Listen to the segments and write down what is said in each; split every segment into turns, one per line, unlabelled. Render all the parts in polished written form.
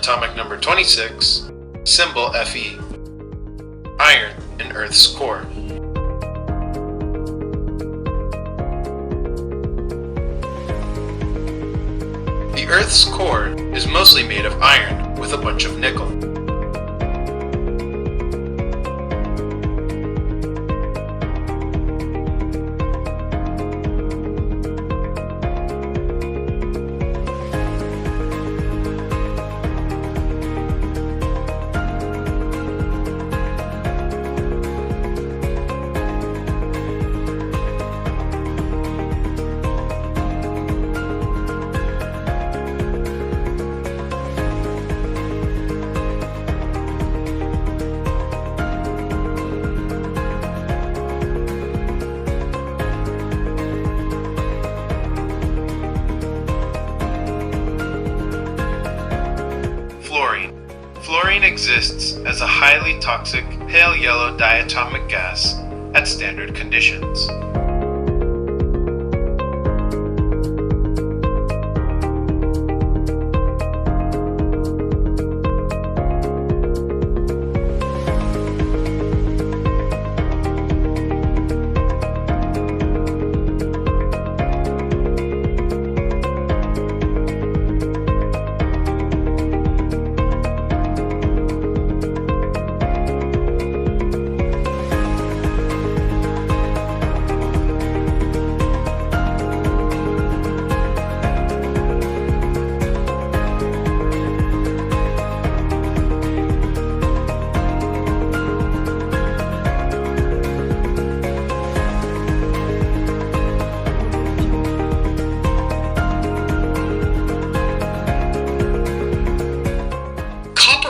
atomic number 26, symbol Fe. Iron in Earth's core. The Earth's core is mostly made of iron with a bunch of nickel. Fluorine exists as a highly toxic pale yellow diatomic gas at standard conditions.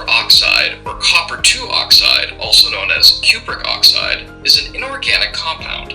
Oxide, or copper-2 oxide, also known as cupric oxide, is an inorganic compound.